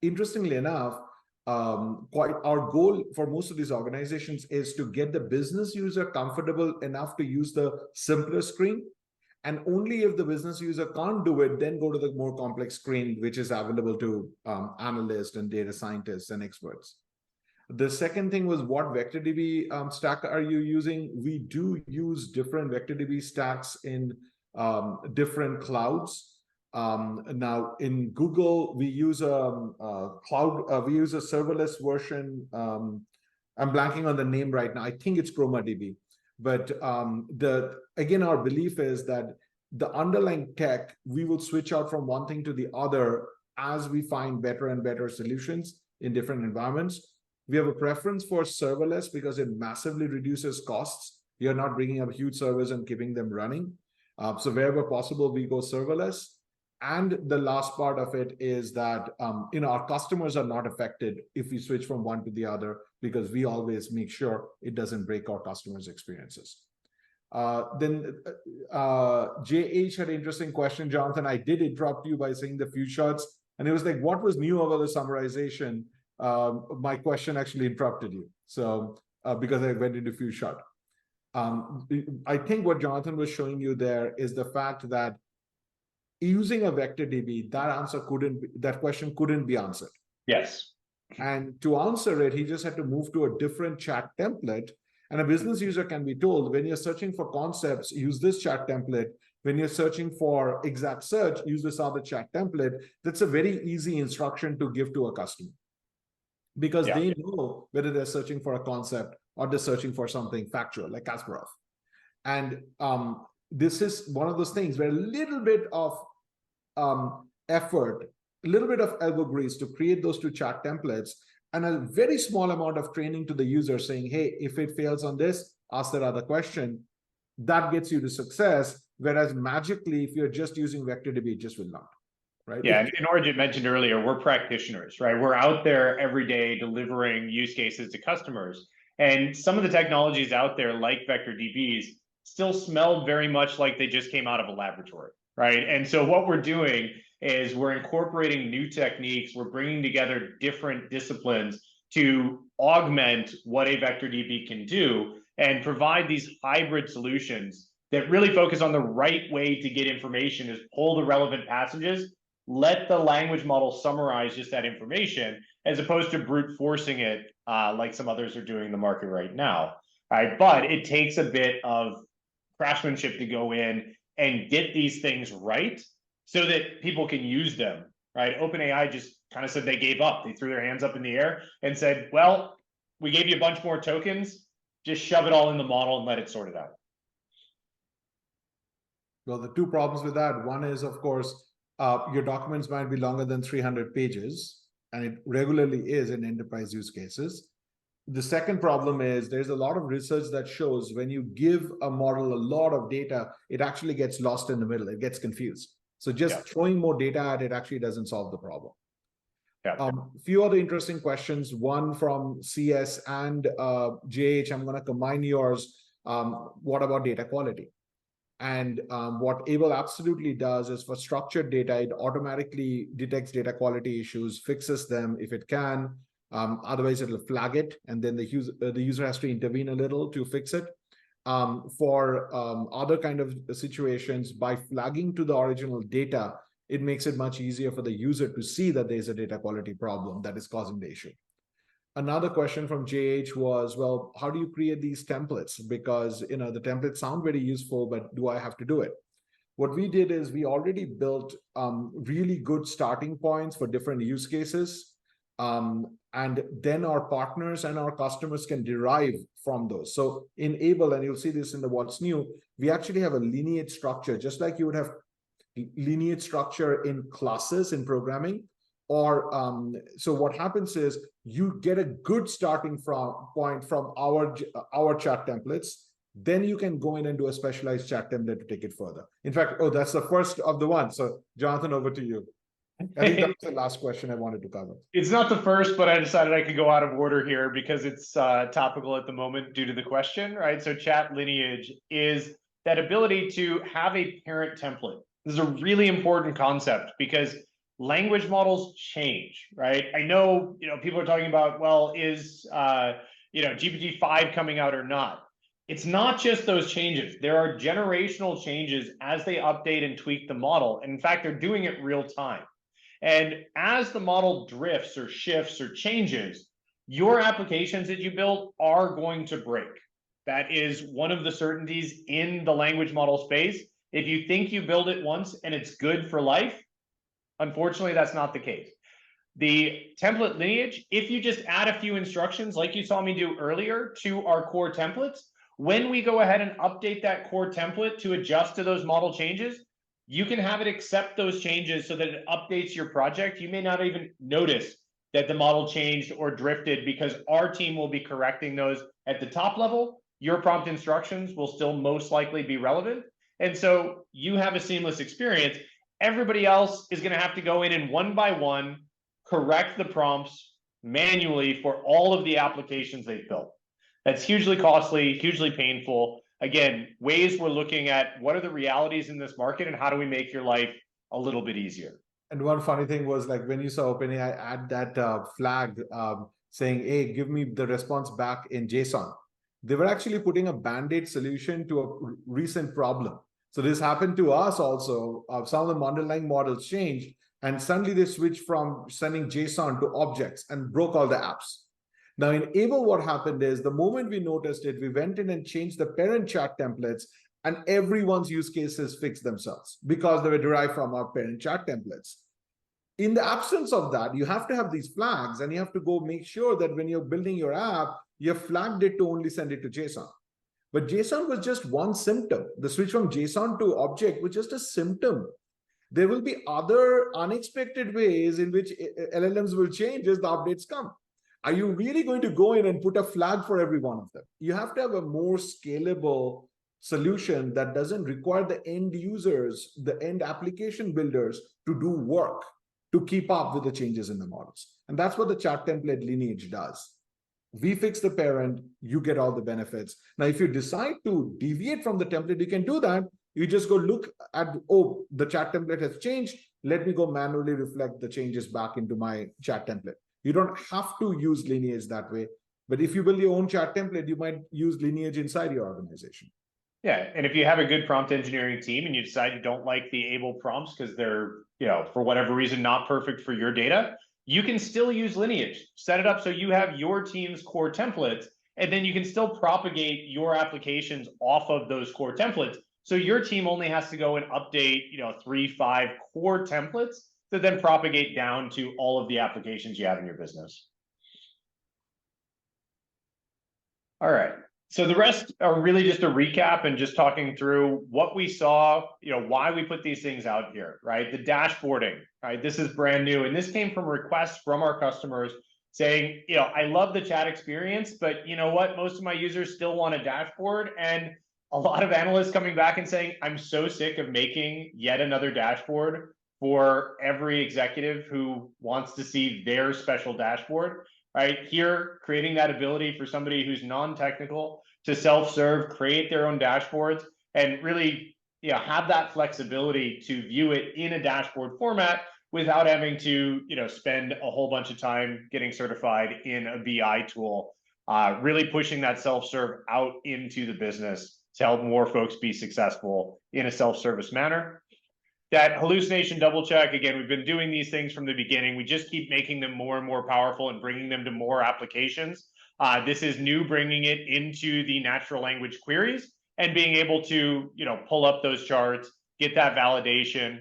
Interestingly enough, quite our goal for most of these organizations is to get the business user comfortable enough to use the simpler screen. And only if the business user can't do it, then go to the more complex screen, which is available to analysts and data scientists and experts. The second thing was, what VectorDB stack are you using? We do use different VectorDB stacks in different clouds. Now in Google, we use a serverless version. I'm blanking on the name right now. I think it's ChromaDB. But again, our belief is that the underlying tech, we will switch out from one thing to the other as we find better and better solutions in different environments. We have a preference for serverless because it massively reduces costs. You're not bringing up huge servers and keeping them running. So wherever possible, we go serverless. And the last part of it is that our customers are not affected if we switch from one to the other, because we always make sure it doesn't break our customers' experiences. Then JH had an interesting question, Jonathan. I did interrupt you by saying the few shots, and it was like, what was new about the summarization? My question actually interrupted you, so because I went into few shot. I think what Jonathan was showing you there is the fact that using a VectorDB, that question couldn't be answered. Yes. And to answer it, he just had to move to a different chat template. And a business user can be told, when you're searching for concepts, use this chat template. When you're searching for exact search, use this other chat template. That's a very easy instruction to give to a customer, because they know whether they're searching for a concept or they're searching for something factual, like Kasparov. And this is one of those things where a little bit of effort, a little bit of elbow grease to create those two chat templates, and a very small amount of training to the user saying, hey, if it fails on this, ask that other question. That gets you to success. Whereas magically, if you're just using VectorDB, it just will not. Right? Yeah, and Orjit mentioned earlier, we're practitioners, right? We're out there every day delivering use cases to customers. And some of the technologies out there, like VectorDBs, still smell very much like they just came out of a laboratory, right? And so what we're doing is we're incorporating new techniques. We're bringing together different disciplines to augment what a VectorDB can do and provide these hybrid solutions that really focus on the right way to get information, is pull the relevant passages, let the language model summarize just that information, as opposed to brute forcing it like some others are doing in the market right now. Right? But it takes a bit of craftsmanship to go in and get these things right so that people can use them. Right? OpenAI just kind of said they gave up. They threw their hands up in the air and said, well, we gave you a bunch more tokens, just shove it all in the model and let it sort it out. Well, the two problems with that, one is, of course, your documents might be longer than 300 pages, and it regularly is in enterprise use cases. The second problem is there's a lot of research that shows when you give a model a lot of data, it actually gets lost in the middle. It gets confused. So just throwing more data at it actually doesn't solve the problem. Few other interesting questions, one from CS and JH. I'm going to combine yours. What about data quality? And what Aible absolutely does is for structured data, it automatically detects data quality issues, fixes them if it can. Otherwise, it'll flag it, and then the user has to intervene a little to fix it. For other kind of situations, by flagging to the original data, it makes it much easier for the user to see that there's a data quality problem that is causing the issue. Another question from JH was, well, how do you create these templates? Because the templates sound very useful, but do I have to do it? What we did is we already built really good starting points for different use cases. And then our partners and our customers can derive from those. So in Aible, and you'll see this in the what's new, we actually have a lineage structure, just like you would have lineage structure in classes in programming. Or so what happens is you get a good starting point from our chat templates. Then you can go in and do a specialized chat template to take it further. In fact, that's the first of the one. So Jonathan, over to you. I think that's the last question I wanted to cover. It's not the first, but I decided I could go out of order here because it's topical at the moment due to the question, right? So chat lineage is that ability to have a parent template. This is a really important concept because language models change, right? I know, people are talking about, well, is, GPT-5 coming out or not? It's not just those changes. There are generational changes as they update and tweak the model. And in fact, they're doing it real time. And as the model drifts or shifts or changes, your applications that you build are going to break. That is one of the certainties in the language model space. If you think you build it once and it's good for life, unfortunately, that's not the case. The template lineage, if you just add a few instructions like you saw me do earlier to our core templates, when we go ahead and update that core template to adjust to those model changes, you can have it accept those changes so that it updates your project. You may not even notice that the model changed or drifted because our team will be correcting those at the top level. Your prompt instructions will still most likely be relevant. And so you have a seamless experience. Everybody else is going to have to go in and one by one correct the prompts manually for all of the applications they've built. That's hugely costly, hugely painful. Again, ways we're looking at what are the realities in this market and how do we make your life a little bit easier. And one funny thing was like when you saw OpenAI add that flag saying, hey, give me the response back in JSON. They were actually putting a band-aid solution to a recent problem. So this happened to us also. Some of the underlying models changed and suddenly they switched from sending JSON to objects and broke all the apps. Now in Aible, what happened is the moment we noticed it, we went in and changed the parent chat templates and everyone's use cases fixed themselves because they were derived from our parent chat templates. In the absence of that, you have to have these flags and you have to go make sure that when you're building your app, you have flagged it to only send it to JSON. But JSON was just one symptom. The switch from JSON to object was just a symptom. There will be other unexpected ways in which LLMs will change as the updates come. Are you really going to go in and put a flag for every one of them? You have to have a more scalable solution that doesn't require the end users, the end application builders to do work to keep up with the changes in the models. And that's what the chat template lineage does. We fix the parent, you get all the benefits. Now, if you decide to deviate from the template, you can do that. You just go look at, oh, the chat template has changed. Let me go manually reflect the changes back into my chat template. You don't have to use lineage that way. But if you build your own chat template, you might use lineage inside your organization. Yeah, and if you have a good prompt engineering team and you decide you don't like the Aible prompts because they're, for whatever reason, not perfect for your data, you can still use lineage. Set it up so you have your team's core templates, and then you can still propagate your applications off of those core templates. So your team only has to go and update, 3-5 core templates to then propagate down to all of the applications you have in your business. All right. So the rest are really just a recap and just talking through what we saw, why we put these things out here, right? The dashboarding, right? This is brand new. And this came from requests from our customers saying, I love the chat experience, but you know what? Most of my users still want a dashboard. And a lot of analysts coming back and saying, I'm so sick of making yet another dashboard for every executive who wants to see their special dashboard, right? Here, creating that ability for somebody who's non-technical to self-serve, create their own dashboards, and really have that flexibility to view it in a dashboard format without having to spend a whole bunch of time getting certified in a BI tool, really pushing that self-serve out into the business to help more folks be successful in a self-service manner. That hallucination double check, again, we've been doing these things from the beginning. We just keep making them more and more powerful and bringing them to more applications. This is new, bringing it into the natural language queries and being able to pull up those charts, get that validation,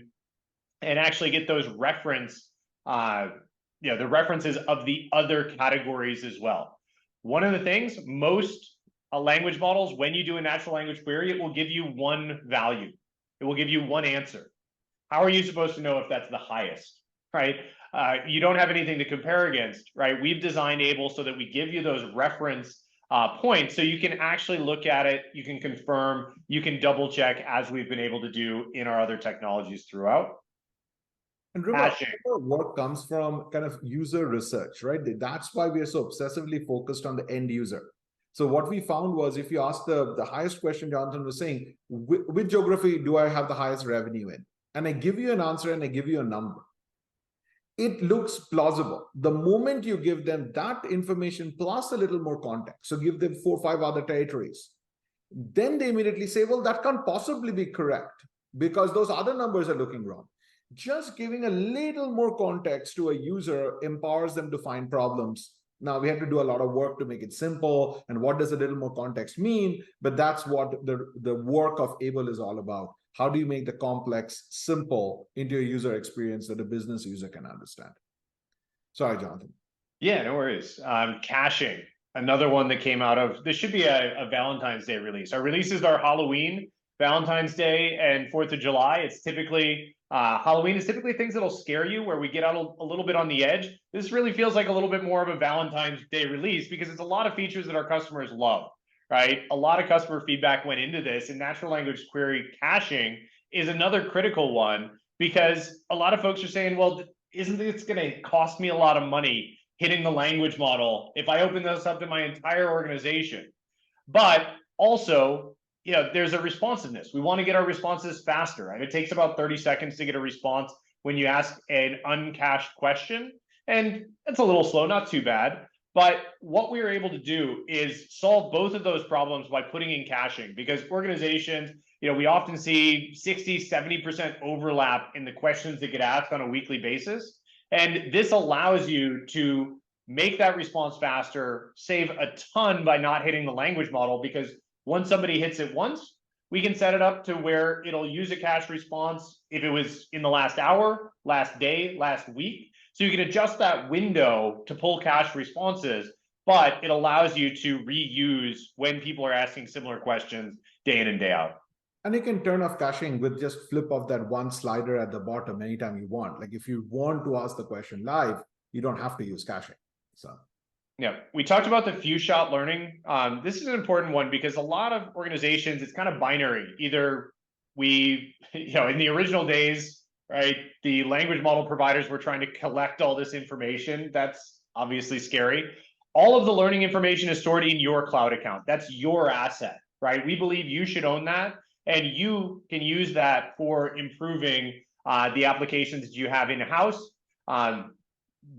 and actually get those reference, the references of the other categories as well. One of the things, most language models, when you do a natural language query, it will give you one value. It will give you one answer. How are you supposed to know if that's the highest, right? You don't have anything to compare against, right? We've designed Aible so that we give you those reference points so you can actually look at it, you can confirm, you can double check, as we've been able to do in our other technologies throughout. And remember, work comes from kind of user research, right? That's why we are so obsessively focused on the end user. So what we found was, if you ask the highest question, Jonathan was saying, which geography do I have the highest revenue in? And I give you an answer and I give you a number. It looks plausible. The moment you give them that information plus a little more context, so give them 4 or 5 other territories, then they immediately say, well, that can't possibly be correct because those other numbers are looking wrong. Just giving a little more context to a user empowers them to find problems. Now, we have to do a lot of work to make it simple. And what does a little more context mean? But that's what the work of Aible is all about. How do you make the complex simple into a user experience that a business user can understand? Sorry, Jonathan. Yeah, no worries. Caching, another one that came out of, this should be a Valentine's Day release. Our releases are Halloween, Valentine's Day, and 4th of July. It's typically, Halloween is typically things that'll scare you, where we get out a little bit on the edge. This really feels like a little bit more of a Valentine's Day release because it's a lot of features that our customers love, right? A lot of customer feedback went into this, and natural language query caching is another critical one because a lot of folks are saying, well, isn't this going to cost me a lot of money hitting the language model if I open this up to my entire organization? But also, there's a responsiveness. We want to get our responses faster, right? It takes about 30 seconds to get a response when you ask an uncached question. And it's a little slow, not too bad. But what we were able to do is solve both of those problems by putting in caching, because organizations, we often see 60, 70% overlap in the questions that get asked on a weekly basis. And this allows you to make that response faster, save a ton by not hitting the language model, because once somebody hits it once, we can set it up to where it'll use a cache response if it was in the last hour, last day, last week. So you can adjust that window to pull cache responses, but it allows you to reuse when people are asking similar questions day in and day out. And you can turn off caching with just flip of that one slider at the bottom anytime you want. Like if you want to ask the question live, you don't have to use caching. So. Yeah, we talked about the few shot learning. This is an important one because a lot of organizations, it's kind of binary. Either we, in the original days, right, the language model providers were trying to collect all this information. That's obviously scary. All of the learning information is stored in your cloud account. That's your asset, right? We believe you should own that, and you can use that for improving the applications that you have in-house.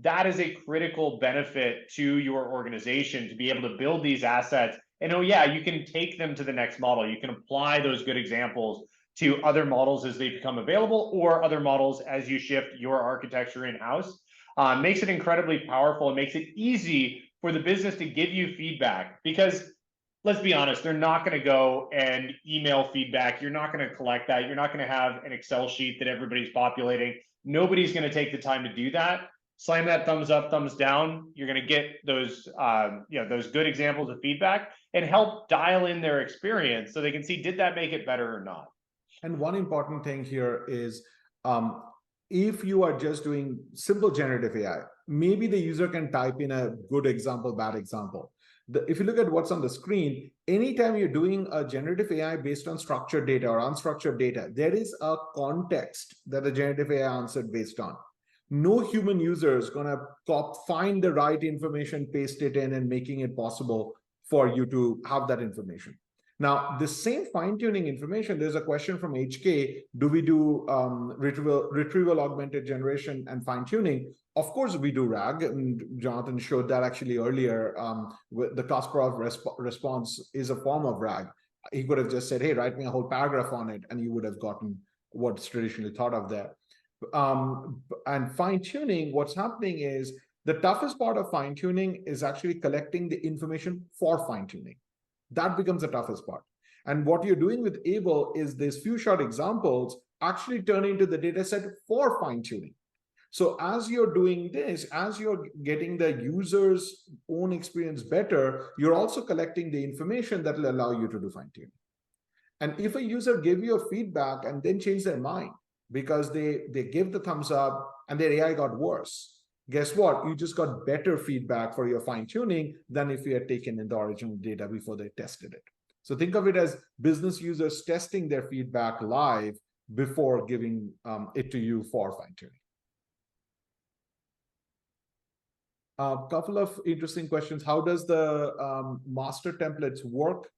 That is a critical benefit to your organization, to be able to build these assets. And oh yeah, you can take them to the next model. You can apply those good examples to other models as they become available, or other models as you shift your architecture in-house. Makes it incredibly powerful. It makes it easy for the business to give you feedback, because let's be honest, they're not going to go and email feedback. You're not going to collect that. You're not going to have an Excel sheet that everybody's populating. Nobody's going to take the time to do that. Slam that thumbs up, thumbs down. You're going to get those, those good examples of feedback and help dial in their experience so they can see, did that make it better or not? And one important thing here is if you are just doing simple generative AI, maybe the user can type in a good example, bad example. If you look at what's on the screen, anytime you're doing a generative AI based on structured data or unstructured data, there is a context that the generative AI answered based on. No human user is going to find the right information, paste it in, and making it possible for you to have that information. Now, the same fine-tuning information, there's a question from HK, do we do retrieval augmented generation and fine-tuning? Of course, we do RAG, and Jonathan showed that actually earlier. The Kasparov response is a form of RAG. He could have just said, hey, write me a whole paragraph on it, and you would have gotten what's traditionally thought of there. And fine-tuning, what's happening is the toughest part of fine-tuning is actually collecting the information for fine-tuning. That becomes the toughest part. And what you're doing with Aible is these few short examples actually turn into the data set for fine-tuning. So as you're doing this, as you're getting the user's own experience better, you're also collecting the information that will allow you to do fine-tuning. And if a user gave you a feedback and then changed their mind because they give the thumbs up and their AI got worse, guess what? You just got better feedback for your fine-tuning than if you had taken in the original data before they tested it. So think of it as business users testing their feedback live before giving it to you for fine-tuning. A couple of interesting questions. How does the master templates work?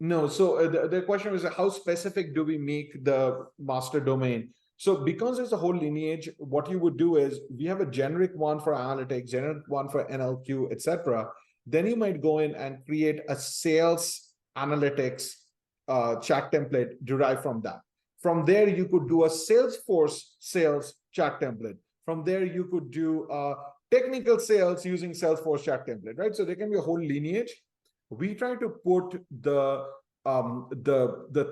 No, so the question was, how specific do we make the master domain? So because there's a whole lineage, what you would do is we have a generic one for analytics, generic one for NLQ, etc. Then you might go in and create a sales analytics chat template derived from that. From there, you could do a Salesforce sales chat template. From there, you could do technical sales using Salesforce chat template, right? So there can be a whole lineage. We try to put the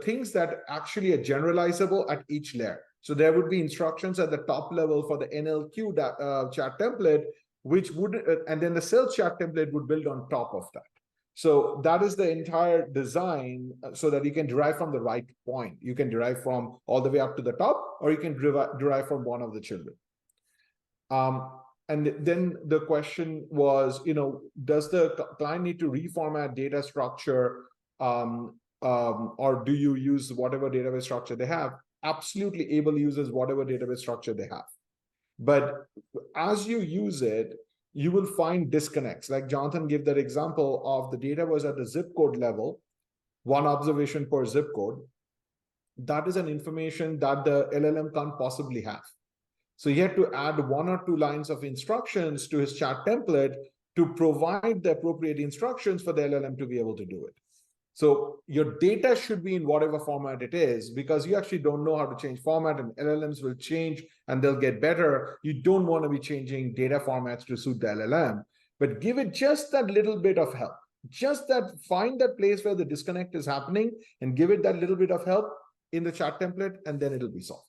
things that actually are generalizable at each layer. So there would be instructions at the top level for the NLQ chat template, which would, and then the sales chat template would build on top of that. So that is the entire design so that you can derive from the right point. You can derive from all the way up to the top, or you can derive from one of the children. And then the question was, does the client need to reformat data structure or do you use whatever database structure they have? Absolutely, Aible uses whatever database structure they have. But as you use it, you will find disconnects. Like Jonathan gave that example of the data was at the zip code level, one observation per zip code. That is an information that the LLM can't possibly have. So he had to add 1 or 2 lines of instructions to his chat template to provide the appropriate instructions for the LLM to be able to do it. So your data should be in whatever format it is, because you actually don't know how to change format, and LLMs will change and they'll get better. You don't want to be changing data formats to suit the LLM, but give it just that little bit of help. Just that, find that place where the disconnect is happening and give it that little bit of help in the chat template, and then it'll be solved.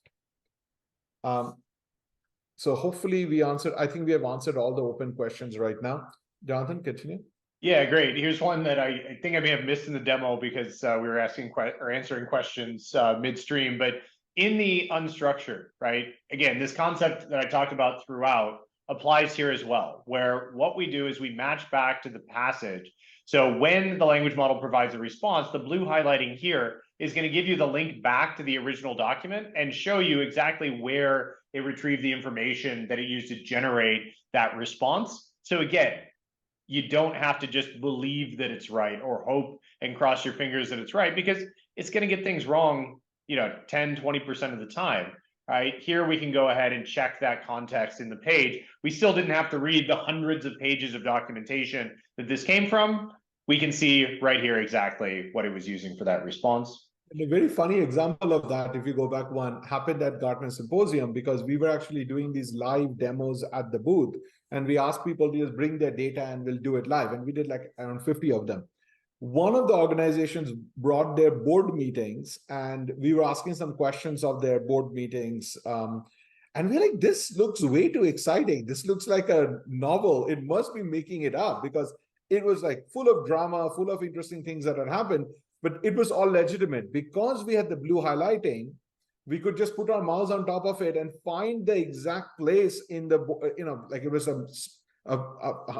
So hopefully we answered, I think we have answered all the open questions right now. Jonathan, continue. Yeah, great. Here's one that I think I may have missed in the demo because we were asking or answering questions midstream, but in the unstructured, right? Again, this concept that I talked about throughout applies here as well, where what we do is we match back to the passage. So when the language model provides a response, the blue highlighting here is going to give you the link back to the original document and show you exactly where it retrieved the information that it used to generate that response. So again, you don't have to just believe that it's right or hope and cross your fingers that it's right, because it's going to get things wrong, 10, 20% of the time, right? Here we can go ahead and check that context in the page. We still didn't have to read the hundreds of pages of documentation that this came from. We can see right here exactly what it was using for that response. And a very funny example of that, if you go back one, happened at Gartner Symposium, because we were actually doing these live demos at the booth, and we asked people to just bring their data and we'll do it live. And we did like around 50 of them. One of the organizations brought their board meetings, and we were asking some questions of their board meetings. And we're like, this looks way too exciting. This looks like a novel. It must be making it up, because it was like full of drama, full of interesting things that had happened. But it was all legitimate because we had the blue highlighting. we could just put our mouse on top of it and find the exact place in the, like it was a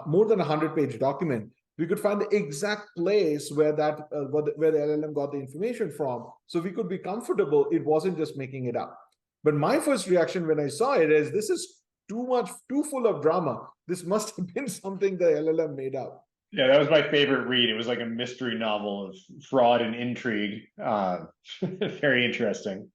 more than 100-page document. We could find the exact place where where the LLM got the information from. So we could be comfortable it wasn't just making it up. But my first reaction when I saw it is, this is too full of drama. This must have been something the LLM made up. Yeah, that was my favorite read. It was like a mystery novel of fraud and intrigue. Very interesting.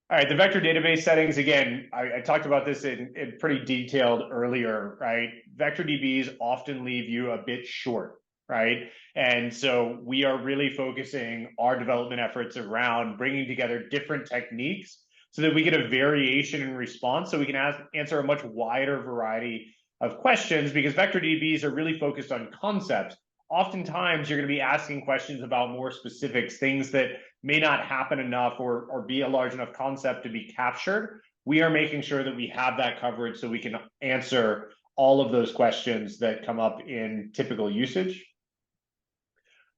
All right, the vector database settings, again, I talked about this in pretty detailed earlier, right? Vector DBs often leave you a bit short, right? And so we are really focusing our development efforts around bringing together different techniques so that we get a variation in response, so we can answer a much wider variety of questions, because vector DBs are really focused on concepts. Oftentimes, you're going to be asking questions about more specifics, things that may not happen enough or be a large enough concept to be captured. We are making sure that we have that coverage so we can answer all of those questions that come up in typical usage.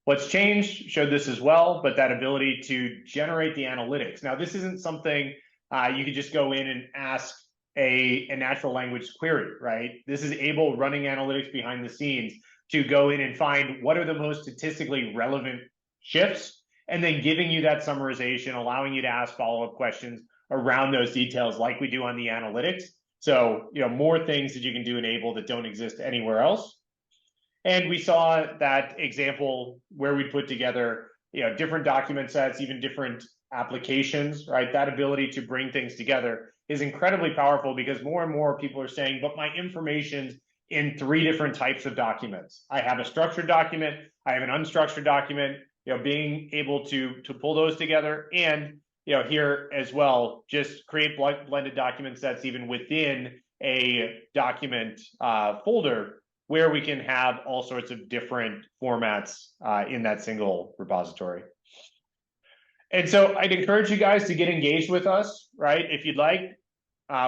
What's changed, showed this as well, but that ability to generate the analytics. Now, this isn't something you could just go in and ask a natural language query, right? This is Aible running analytics behind the scenes to go in and find what are the most statistically relevant shifts, and then giving you that summarization, allowing you to ask follow-up questions around those details like we do on the analytics. So, more things that you can do in Aible that don't exist anywhere else. And we saw that example where we put together, different document sets, even different applications, right? That ability to bring things together is incredibly powerful, because more and more people are saying, but my information's in 3 different types of documents. I have a structured document, I have an unstructured document, being able to pull those together, and here as well, just create blended document sets even within a document folder, where we can have all sorts of different formats in that single repository. And so I'd encourage you guys to get engaged with us, right? If you'd like,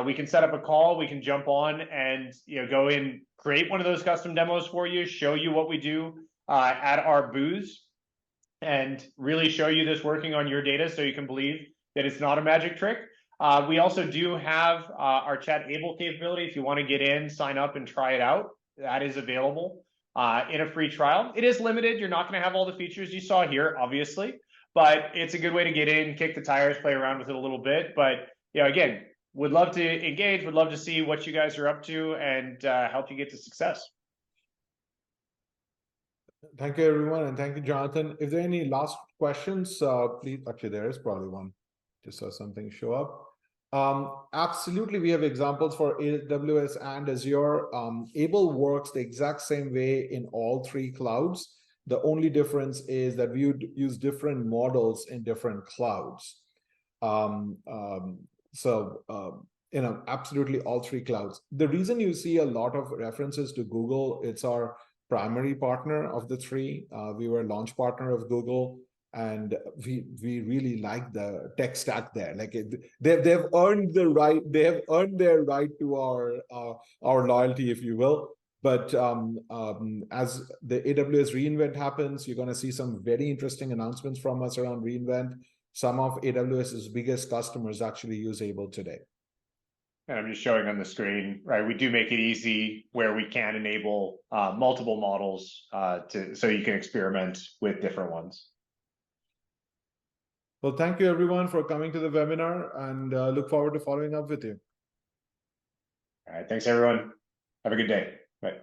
we can set up a call, we can jump on and go in, create one of those custom demos for you, show you what we do at our booths, and really show you this working on your data so you can believe that it's not a magic trick. We also do have our chat Aible capability. If you want to get in, sign up and try it out, that is available in a free trial. It is limited. You're not going to have all the features you saw here, obviously, but it's a good way to get in, kick the tires, play around with it a little bit. But again, would love to engage, would love to see what you guys are up to, and help you get to success. Thank you, everyone, and thank you, Jonathan. If there are any last questions, please. Actually, there is probably one. Just saw something show up. Absolutely, we have examples for AWS and Azure. Aible works the exact same way in all 3 clouds. The only difference is that we would use different models in different clouds. Absolutely all 3 clouds. The reason you see a lot of references to Google, it's our primary partner of the 3. We were a launch partner of Google, and we really like the tech stack there. Like they've earned the right. They have earned their right to our loyalty, if you will. But as the AWS reInvent happens, you're going to see some very interesting announcements from us around reInvent. Some of AWS's biggest customers actually use Aible today. And I'm just showing on the screen, right? We do make it easy where we can enable multiple models so you can experiment with different ones. Well, thank you everyone for coming to the webinar, and look forward to following up with you. All right, thanks everyone. Have a good day. Bye.